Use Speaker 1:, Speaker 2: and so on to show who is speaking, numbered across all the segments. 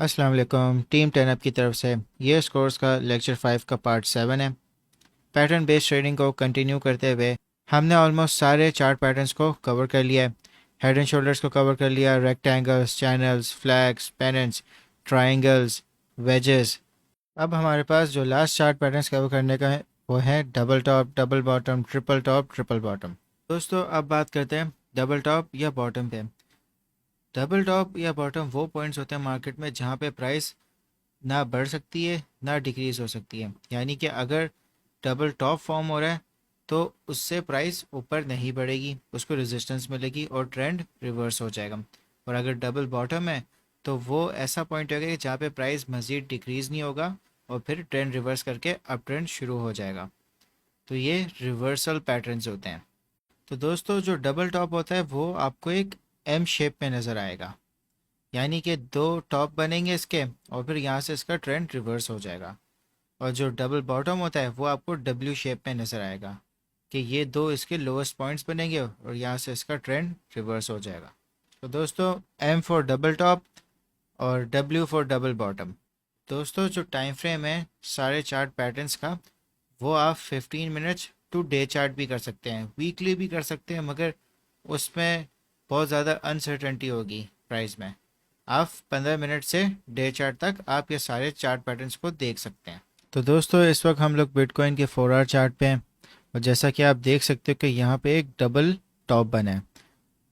Speaker 1: अस्सलाम वालेकुम। Team 10 up की तरफ से ये स्कोर्स का लेक्चर 5 का पार्ट 7 है। पैटर्न बेस्ड ट्रेडिंग को कंटिन्यू करते हुए हमने ऑलमोस्ट सारे चार्ट पैटर्न्स को कवर कर लिया है। हेड एंड शोल्डर्स को कवर कर लिया, rectangles, channels, flags, pennants, triangles, wedges. अब हमारे पास जो लास्ट चार्ट पैटर्न्स कवर करने का है वो है double top, double bottom, triple top, triple bottom. दोस्तों अब बात करते हैं डबल टॉप या बॉटम पे। डबल टॉप या बॉटम वो पॉइंट्स होते हैं मार्केट में जहाँ पे प्राइस ना बढ़ सकती है ना डिक्रीज हो सकती है। यानी कि अगर डबल टॉप फॉर्म हो रहा है तो उससे प्राइस ऊपर नहीं बढ़ेगी, उसको रेजिस्टेंस मिलेगी और ट्रेंड रिवर्स हो जाएगा। और अगर डबल बॉटम है तो वो ऐसा पॉइंट होगा कि जहाँ पे प्राइस मज़ीद डिक्रीज़ नहीं होगा और फिर ट्रेंड रिवर्स करके अप ट्रेंड शुरू हो जाएगा। तो ये रिवर्सल पैटर्न्स होते हैं। तो दोस्तों जो डबल टॉप होता है वो आपको एक एम शेप में नज़र आएगा, यानी कि दो टॉप बनेंगे इसके और फिर यहाँ से इसका ट्रेंड रिवर्स हो जाएगा। और जो डबल बॉटम होता है वो आपको डब्ल्यू शेप में नज़र आएगा कि ये दो इसके लोएस्ट पॉइंट्स बनेंगे और यहाँ से इसका ट्रेंड रिवर्स हो जाएगा। तो दोस्तों एम फॉर डबल टॉप और डब्ल्यू फॉर डबल बॉटम। दोस्तों जो टाइम फ्रेम है सारे चार्ट पैटर्न्स का वो आप 15 मिनट्स टू डे चार्ट भी कर सकते हैं, वीकली भी कर सकते हैं, मगर उसमें बहुत ज़्यादा अनसर्टेनिटी होगी प्राइस में। आप 15 मिनट से डे चार्ट तक आप ये सारे चार्ट पैटर्न्स को देख सकते हैं। तो दोस्तों इस वक्त हम लोग बिटकॉइन के 4 आवर चार्ट पे हैं और जैसा कि आप देख सकते हो कि यहाँ पे एक डबल टॉप बना है।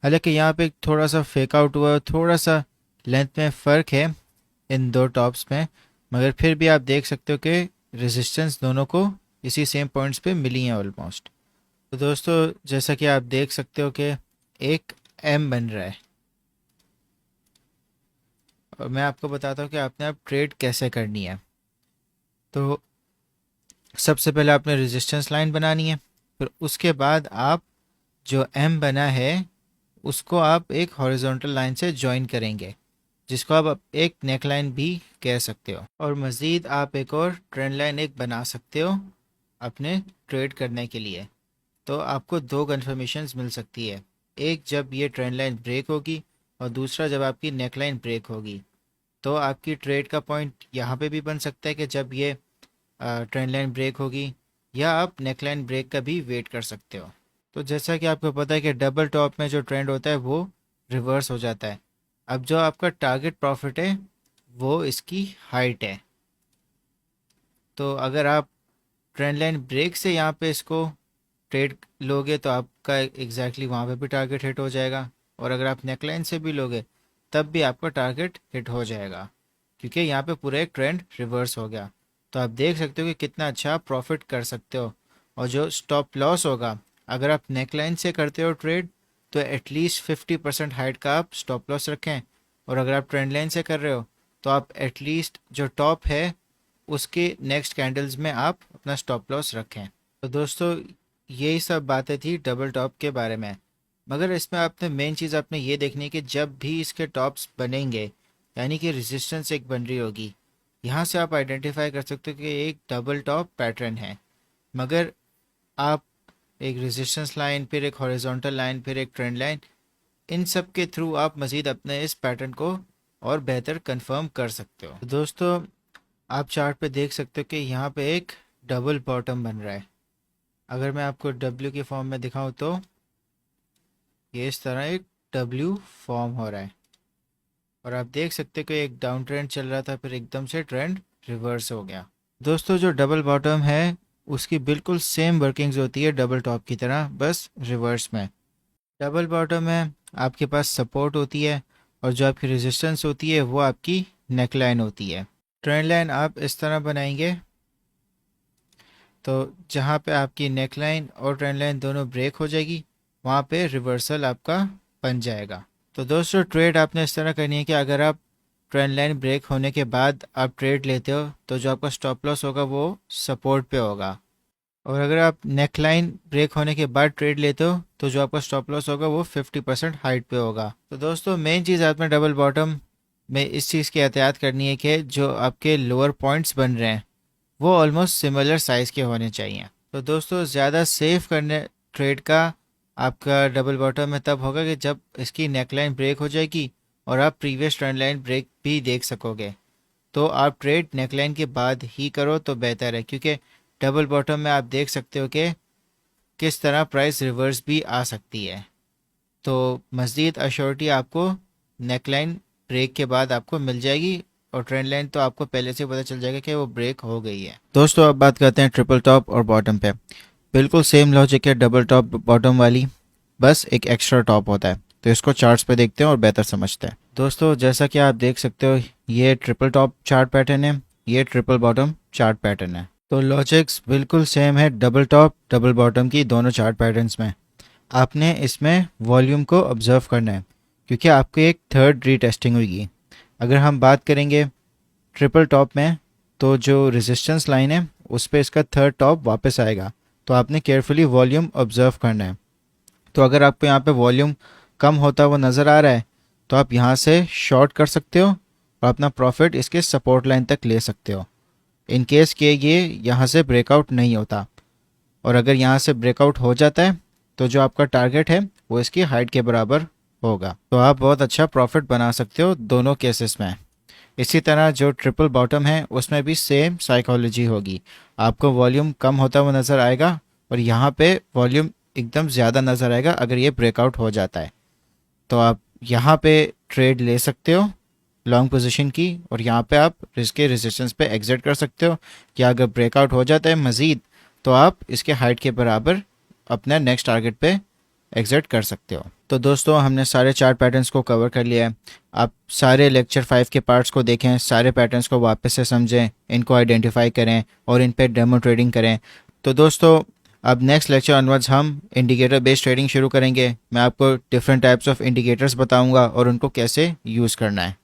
Speaker 1: हालांकि यहाँ पे थोड़ा सा फेक आउट हुआ है, थोड़ा सा लेंथ में फ़र्क है इन दो टॉप्स में, मगर फिर भी आप देख सकते हो कि रेजिस्टेंस दोनों को इसी सेम पॉइंट्स पे मिली हैं ऑलमोस्ट। तो दोस्तों जैसा कि आप देख सकते हो कि एक एम बन रहा है और मैं आपको बताता हूँ कि आपने अब ट्रेड कैसे करनी है। तो सबसे पहले आपने रेजिस्टेंस लाइन बनानी है, फिर उसके बाद आप जो एम बना है उसको आप एक हॉरिजॉन्टल लाइन से ज्वाइन करेंगे, जिसको आप एक नेक लाइन भी कह सकते हो। और मज़ीद आप एक और ट्रेंड लाइन एक बना सकते हो अपने ट्रेड करने के लिए। तो आपको दो कन्फर्मेशंस मिल सकती है, एक जब ये ट्रेंड लाइन ब्रेक होगी और दूसरा जब आपकी नेक लाइन ब्रेक होगी। तो आपकी ट्रेड का पॉइंट यहाँ पे भी बन सकता है कि जब ये ट्रेंड लाइन ब्रेक होगी, या आप नेक लाइन ब्रेक का भी वेट कर सकते हो। तो जैसा कि आपको पता है कि डबल टॉप में जो ट्रेंड होता है वो रिवर्स हो जाता है। अब जो आपका टारगेट प्रॉफिट है वो इसकी हाइट है। तो अगर आप ट्रेंड लाइन ब्रेक से यहाँ पे इसको ट्रेड लोगे तो आपका एग्जैक्टली वहाँ पे भी टारगेट हिट हो जाएगा, और अगर आप नेकलाइन से भी लोगे तब भी आपका टारगेट हिट हो जाएगा, क्योंकि यहाँ पे पूरा एक ट्रेंड रिवर्स हो गया। तो आप देख सकते हो कि कितना अच्छा आप प्रॉफिट कर सकते हो। और जो स्टॉप लॉस होगा, अगर आप नेकलाइन से करते हो ट्रेड तो एटलीस्ट 50% हाइट का आप स्टॉप लॉस रखें, और अगर आप ट्रेंड लाइन से कर रहे हो तो आप एटलीस्ट जो टॉप है उसके नेक्स्ट कैंडल्स में आप अपना स्टॉप लॉस रखें। तो दोस्तों यही सब बातें थी डबल टॉप के बारे में, मगर इसमें आपने मेन चीज़ आपने ये देखनी है कि जब भी इसके टॉप्स बनेंगे, यानी कि रेजिस्टेंस एक बन रही होगी, यहाँ से आप आइडेंटिफाई कर सकते हो कि एक डबल टॉप पैटर्न है। मगर आप एक रेजिस्टेंस लाइन, फिर एक हॉरिजॉन्टल लाइन, फिर एक ट्रेंड लाइन, इन सब के थ्रू आप मज़ीद अपने इस पैटर्न को और बेहतर कंफर्म कर सकते हो। तो दोस्तों आप चार्ट पे देख सकते हो कि यहाँ पे एक डबल बॉटम बन रहा है। अगर मैं आपको डब्ल्यू की फॉर्म में दिखाऊं तो ये इस तरह एक डब्ल्यू फॉर्म हो रहा है, और आप देख सकते हो कि एक डाउन ट्रेंड चल रहा था, फिर एकदम से ट्रेंड रिवर्स हो गया। दोस्तों जो डबल बॉटम है उसकी बिल्कुल सेम वर्किंग्स होती है डबल टॉप की तरह, बस रिवर्स में। डबल बॉटम में आपके पास सपोर्ट होती है और जो आपकी रेजिस्टेंस होती है वो आपकी नेक लाइन होती है। ट्रेंड लाइन आप इस तरह बनाएंगे तो जहाँ पे आपकी नेक लाइन और ट्रेंड लाइन दोनों ब्रेक हो जाएगी वहाँ पे रिवर्सल आपका बन जाएगा। तो दोस्तों ट्रेड आपने इस तरह करनी है कि अगर आप ट्रेंड लाइन ब्रेक होने के बाद आप ट्रेड लेते हो तो जो आपका स्टॉप लॉस होगा वो सपोर्ट पे होगा, और अगर आप नेक लाइन ब्रेक होने के बाद ट्रेड लेते हो तो जो आपका स्टॉप लॉस होगा वो 50% हाइट पे होगा। तो दोस्तों मेन चीज़ आपने डबल बॉटम में इस चीज़ की एहतियात करनी है कि जो आपके लोअर पॉइंट्स बन रहे हैं वो ऑलमोस्ट सिमिलर साइज़ के होने चाहिए। तो दोस्तों ज़्यादा सेफ करने ट्रेड का आपका डबल बॉटम में तब होगा कि जब इसकी नेकलाइन ब्रेक हो जाएगी और आप प्रीवियस ट्रेंड लाइन ब्रेक भी देख सकोगे। तो आप ट्रेड नेकलाइन के बाद ही करो तो बेहतर है, क्योंकि डबल बॉटम में आप देख सकते हो कि किस तरह प्राइस रिवर्स भी आ सकती है। तो मज़ीद अश्योरिटी आपको नेकलाइन ब्रेक के बाद आपको मिल जाएगी, और ट्रेंड लाइन तो आपको पहले से पता चल जाएगा कि वो ब्रेक हो गई है। दोस्तों अब बात करते हैं ट्रिपल टॉप और बॉटम पे। बिल्कुल सेम लॉजिक है डबल टॉप बॉटम वाली, बस एक एक्स्ट्रा टॉप होता है। तो इसको चार्ट्स पे देखते हैं और बेहतर समझते हैं। दोस्तों जैसा कि आप देख सकते हो, ये ट्रिपल टॉप चार्ट पैटर्न है, ये ट्रिपल बॉटम चार्ट पैटर्न है। तो लॉजिक्स बिल्कुल सेम है डबल टॉप डबल बॉटम की दोनों चार्ट पैटर्न्स में। आपने इसमें वॉल्यूम को ऑब्जर्व करना है, क्योंकि आपकी एक थर्ड रीटेस्टिंग हुई। अगर हम बात करेंगे ट्रिपल टॉप में, तो जो रेजिस्टेंस लाइन है उस पर इसका थर्ड टॉप वापस आएगा। तो आपने केयरफुली वॉल्यूम ऑब्जर्व करना है। तो अगर आपको यहाँ पे वॉल्यूम कम होता हुआ नज़र आ रहा है, तो आप यहाँ से शॉर्ट कर सकते हो और अपना प्रॉफिट इसके सपोर्ट लाइन तक ले सकते हो, इन केस कि ये यहाँ से ब्रेकआउट नहीं होता। और अगर यहाँ से ब्रेकआउट हो जाता है, तो जो आपका टारगेट है वो इसकी हाइट के बराबर होगा। तो आप बहुत अच्छा प्रॉफिट बना सकते हो दोनों केसेस में। इसी तरह जो ट्रिपल बॉटम है उसमें भी सेम साइकोलॉजी होगी। आपको वॉल्यूम कम होता हुआ नज़र आएगा और यहाँ पे वॉल्यूम एकदम ज़्यादा नज़र आएगा अगर ये ब्रेकआउट हो जाता है। तो आप यहाँ पे ट्रेड ले सकते हो लॉन्ग पोजीशन की, और यहाँ पे आप इसके रेजिस्टेंस पे एग्जिट कर सकते हो, या अगर ब्रेकआउट हो जाता है मज़ीद, तो आप इसके हाइट के बराबर अपने नेक्स्ट टारगेट पे एग्जिट कर सकते हो। तो दोस्तों हमने सारे चार्ट पैटर्न्स को कवर कर लिया है। आप सारे लेक्चर 5 के पार्ट्स को देखें, सारे पैटर्न्स को वापस से समझें, इनको आइडेंटिफाई करें और इन पे डेमो ट्रेडिंग करें। तो दोस्तों अब नेक्स्ट लेक्चर ऑनवर्ड्स हम इंडिकेटर बेस्ड ट्रेडिंग शुरू करेंगे। मैं आपको डिफरेंट टाइप्स ऑफ इंडिकेटर्स बताऊंगा और उनको कैसे यूज़ करना है।